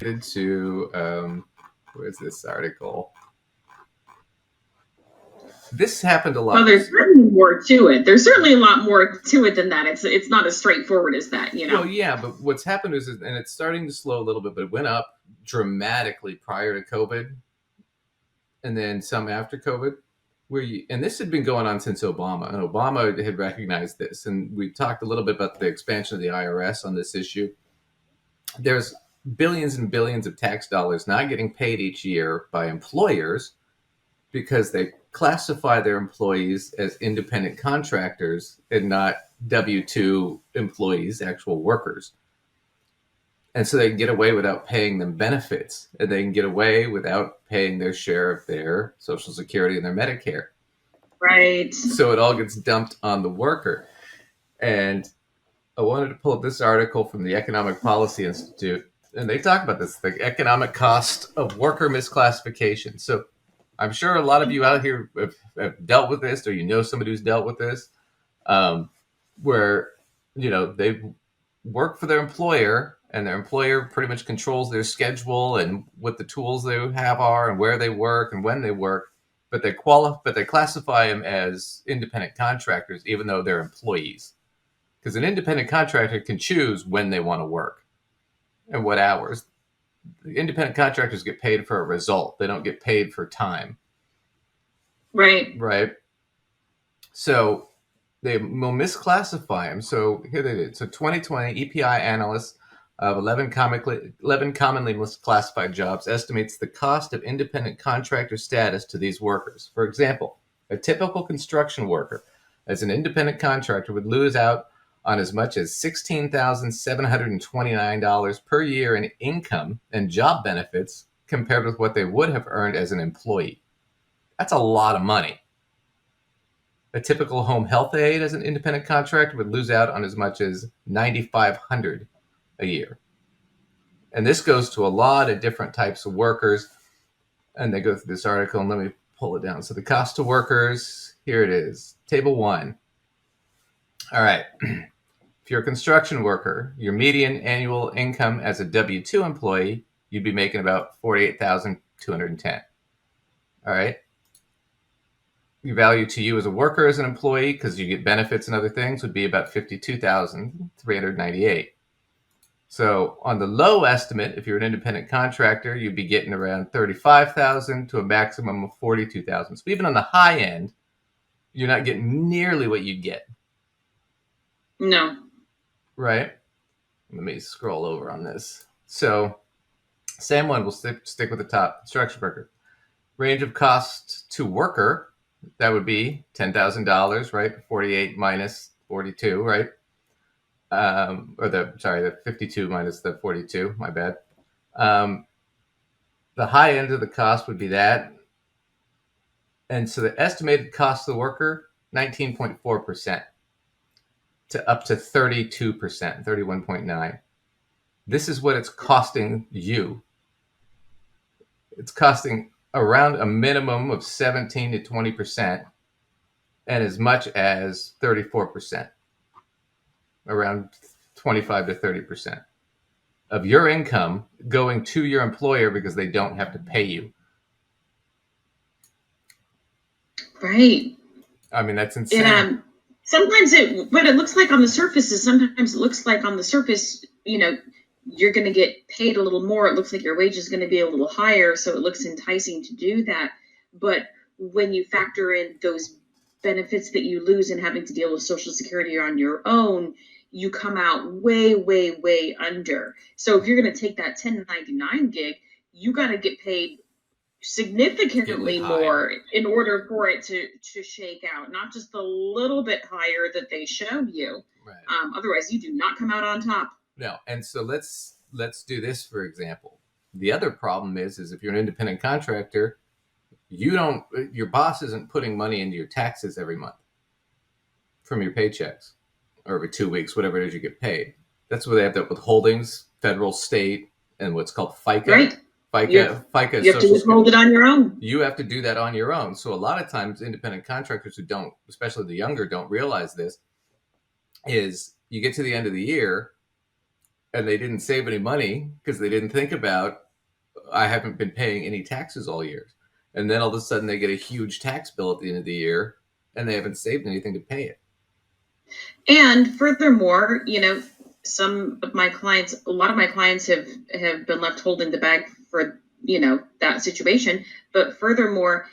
related to, where's this article? This happened a lot. Well, there's certainly more to it. There's certainly a lot more to it than that. It's not as straightforward as that, Well, yeah, but what's happened is, and it's starting to slow a little bit, but it went up dramatically prior to COVID, and then some after COVID. And this had been going on since Obama, and Obama had recognized this, and we talked a little bit about the expansion of the IRS on this issue. There's billions and billions of tax dollars not getting paid each year by employers because they classify their employees as independent contractors and not W-2 employees, actual workers. And so they can get away without paying them benefits, and they can get away without paying their share of their Social Security and their Medicare. Right. So it all gets dumped on the worker. And I wanted to pull up this article from the Economic Policy Institute, and they talk about this, the economic cost of worker misclassification. So I'm sure a lot of you out here have dealt with this, or you know somebody who's dealt with this, where, they work for their employer, and their employer pretty much controls their schedule and what the tools they have are and where they work and when they work, but they classify them as independent contractors, even though they're employees. Because an independent contractor can choose when they want to work and what hours. The independent contractors get paid for a result. They don't get paid for time. Right. So they will misclassify them. So here they did. So 2020, EPI analysts of 11 commonly misclassified jobs estimates the cost of independent contractor status to these workers. For example, a typical construction worker as an independent contractor would lose out on as much as $16,729 per year in income and job benefits compared with what they would have earned as an employee. That's a lot of money. A typical home health aide as an independent contractor would lose out on as much as $9,500 a year. And this goes to a lot of different types of workers. And they go through this article, and let me pull it down. So the cost to workers, here it is, Table 1. All right. If you're a construction worker, your median annual income as a W-2 employee, you'd be making about $48,210. All right. Your value to you as a worker, as an employee, because you get benefits and other things, would be about $52,398. So on the low estimate, if you're an independent contractor, you'd be getting around $35,000 to a maximum of $42,000. So even on the high end, you're not getting nearly what you'd get. No. Right? Let me scroll over on this. So same one, we'll stick with the top. Construction worker. Range of cost to worker, that would be $10,000, right? 48 minus 42, right? The 52 minus the 42, my bad. The high end of the cost would be that. And so the estimated cost of the worker, 19.4% to up to 32%, 31.9. This is what it's costing you. It's costing around a minimum of 17 to 20% and as much as 34%. Around 25 to 30% of your income going to your employer because they don't have to pay you. Right. I mean, that's insane. Sometimes what it looks like on the surface is you're going to get paid a little more. It looks like your wage is going to be a little higher, so it looks enticing to do that. But when you factor in those benefits that you lose in having to deal with Social Security on your own, you come out way, way, way under. So if you're going to take that 1099 gig, you got to get paid significantly more in order for it to shake out, not just a little bit higher that they showed you. Right. Otherwise, you do not come out on top. No. And so let's do this, for example. The other problem is if you're an independent contractor, your boss isn't putting money into your taxes every month from your paychecks, or every 2 weeks, whatever it is you get paid. That's where they have that withholdings, federal, state, and what's called FICA. Right. FICA. You have to withhold it on your own. You have to do that on your own. So a lot of times, independent contractors who don't, especially the younger, don't realize this, is you get to the end of the year and they didn't save any money because they didn't think about, I haven't been paying any taxes all year. And then all of a sudden they get a huge tax bill at the end of the year and they haven't saved anything to pay it. And furthermore, some of my clients, a lot of my clients have been left holding the bag for, that situation. But furthermore,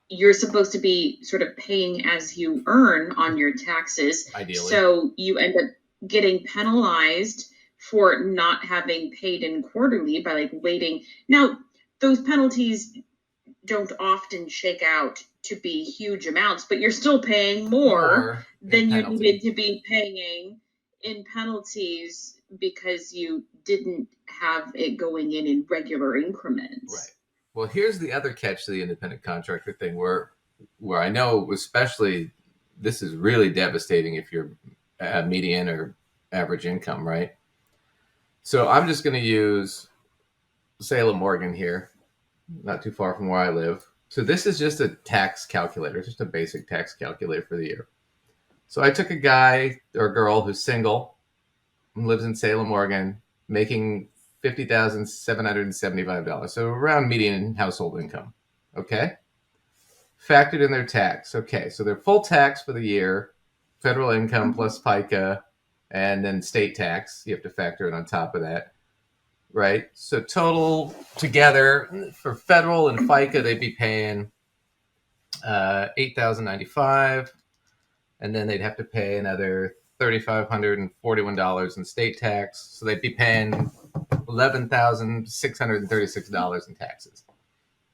you're supposed to be sort of paying as you earn on your taxes. Ideally. So you end up getting penalized for not having paid in quarterly by like waiting. Now, those penalties don't often shake out to be huge amounts, but you're still paying more than you needed to be paying in penalties because you didn't have it going in regular increments. Right. Well, here's the other catch to the independent contractor thing where I know especially this is really devastating if you're a median or average income, right? So I'm just going to use Salem, Oregon here, not too far from where I live. So this is just a tax calculator, just a basic tax calculator for the year. So I took a guy or girl who's single, lives in Salem, Oregon, making $50,775. So around median household income. Okay. Factored in their tax. Okay. So their full tax for the year, federal income plus FICA, and then state tax. You have to factor it on top of that. Right. So total together for federal and FICA, they'd be paying $8,095. And then they'd have to pay another $3,541 in state tax. So they'd be paying $11,636 in taxes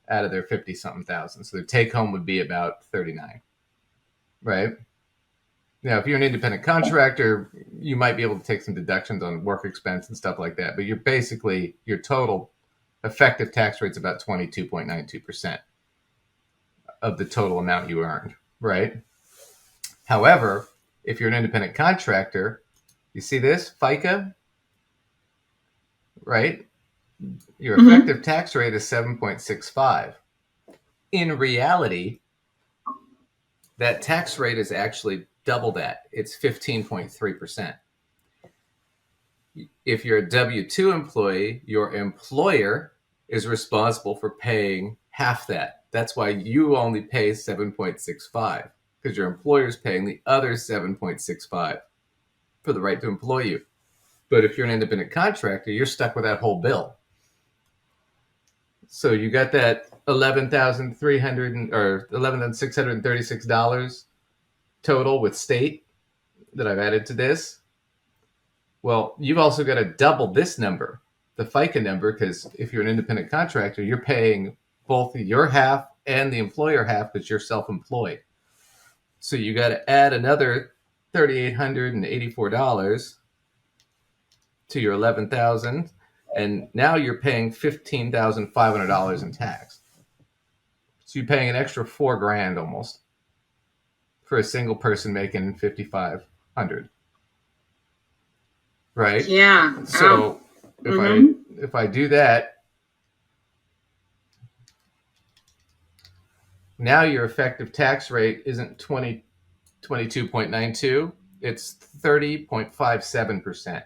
out of their 50-something thousand. So their take home would be about 39, right? Now, if you're an independent contractor, you might be able to take some deductions on work expense and stuff like that. But you're basically, your total effective tax rate's about 22.92% of the total amount you earned, right? However, if you're an independent contractor, you see this FICA, right? Your effective tax rate is 7.65. In reality, that tax rate is actually double that. It's 15.3%. If you're a W-2 employee, your employer is responsible for paying half that. That's why you only pay 7.65, because your employer is paying the other 7.65 for the right to employ you. But if you're an independent contractor, you're stuck with that whole bill. So you got that $11,300 or $11,636 total with state that I've added to this. Well, you've also got to double this number, the FICA number, because if you're an independent contractor, you're paying both your half and the employer half because you're self-employed. So you got to add another $3,884 to your $11,000, and now you're paying $15,500 in tax. So you're paying an extra $4,000 almost for a single person making $5,500. Right? Yeah. So if I do that, now your effective tax rate isn't 22.92, it's 30.57%.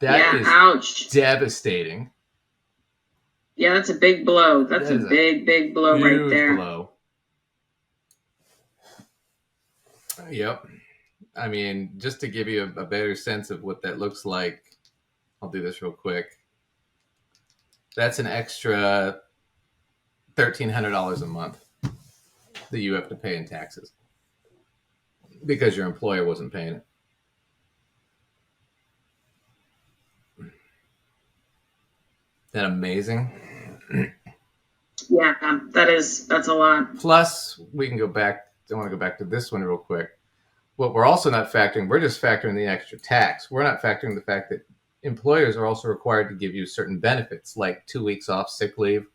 That is ouch. devastating. Yeah, that's a big blow. That's a big blow right there. Huge blow. Yep. I mean, just to give you a better sense of what that looks like, I'll do this real quick. That's an extra $1,300 a month that you have to pay in taxes because your employer wasn't paying it. Isn't that amazing? Yeah, that's a lot. Plus, we can go back. I want to go back to this one real quick. What we're also not factoring, we're just factoring the extra tax. We're not factoring the fact that employers are also required to give you certain benefits, like 2 weeks off sick leave.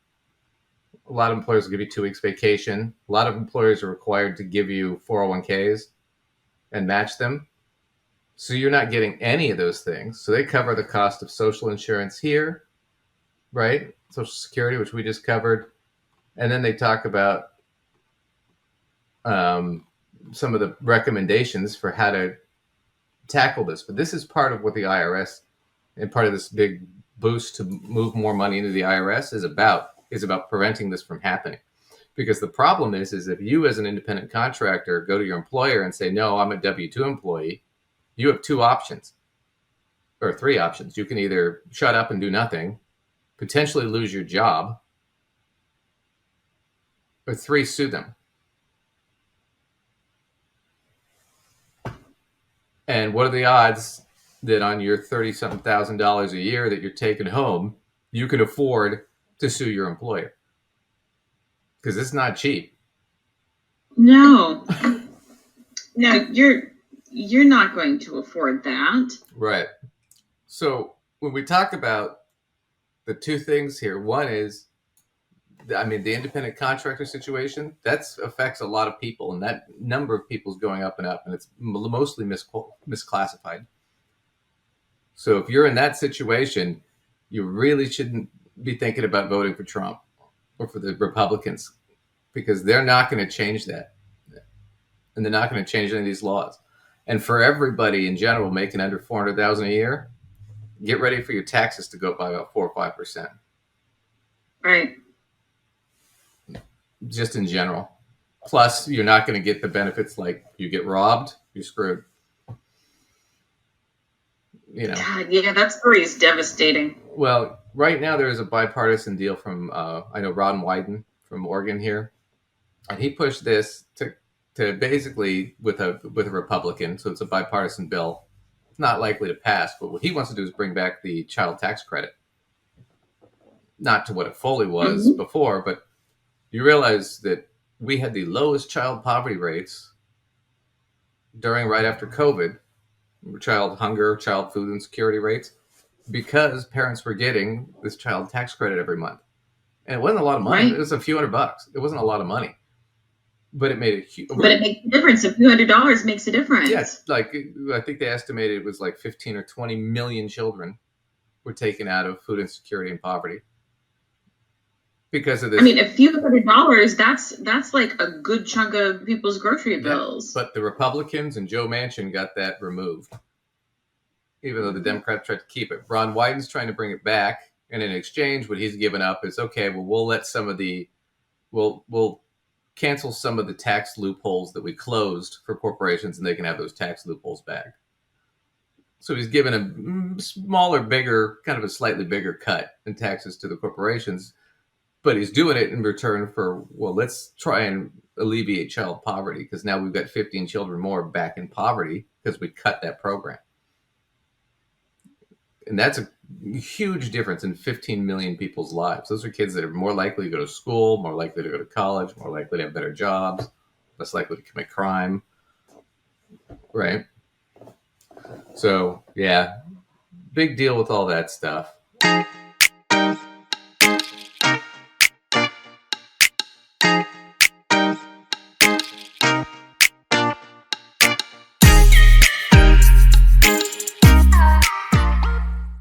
A lot of employers will give you 2 weeks vacation. A lot of employers are required to give you 401ks and match them. So you're not getting any of those things. So they cover the cost of social insurance here, right? Social Security, which we just covered. And then they talk about some of the recommendations for how to tackle this. But this is part of what the IRS and part of this big boost to move more money into the IRS is about preventing this from happening. Because the problem is if you as an independent contractor go to your employer and say, no, I'm a W-2 employee, you have two options or three options. You can either shut up and do nothing, potentially lose your job, or three, sue them. And what are the odds that on your $30-something thousand a year that you're taking home, you can afford to sue your employer? Because it's not cheap. No, no, you're not going to afford that. Right. So when we talk about the two things here, one is, I mean, the independent contractor situation, that affects a lot of people, and that number of people is going up, and it's mostly misclassified. So if you're in that situation, you really shouldn't be thinking about voting for Trump or for the Republicans, because they're not going to change that, and they're not going to change any of these laws. And for everybody in general making under $400,000 a year, get ready for your taxes to go up by about 4 or 5%. Right. Just in general. Plus, you're not going to get the benefits like you get robbed, you're screwed. God, yeah, that story is devastating. Well, right now there is a bipartisan deal from I know Ron Wyden from Oregon here, and he pushed this to basically with a Republican, so it's a bipartisan bill. It's not likely to pass, but what he wants to do is bring back the child tax credit, not to what it fully was before, but you realize that we had the lowest child poverty rates right after COVID, child hunger, child food insecurity rates, because parents were getting this child tax credit every month. And it wasn't a lot of money. Right. It was a few $100. It wasn't a lot of money. But it made a huge... But it makes a difference. A few $100 makes a difference. Yes. Yeah, like, I think they estimated it was like 15 or 20 million children were taken out of food insecurity and poverty because of this. I mean, a few $100, that's like a good chunk of people's grocery bills. But the Republicans and Joe Manchin got that removed, even though the Democrats tried to keep it. Ron Wyden's trying to bring it back, and in exchange, what he's given up is, okay, well, we'll let some of the... We'll cancel some of the tax loopholes that we closed for corporations, and they can have those tax loopholes back. So he's given a smaller, bigger, kind of a slightly bigger cut in taxes to the corporations, but he's doing it in return for, well, let's try and alleviate child poverty, because now we've got 15 children more back in poverty because we cut that program. And that's a huge difference in 15 million people's lives. Those are kids that are more likely to go to school, more likely to go to college, more likely to have better jobs, less likely to commit crime. Right? So, yeah, big deal with all that stuff.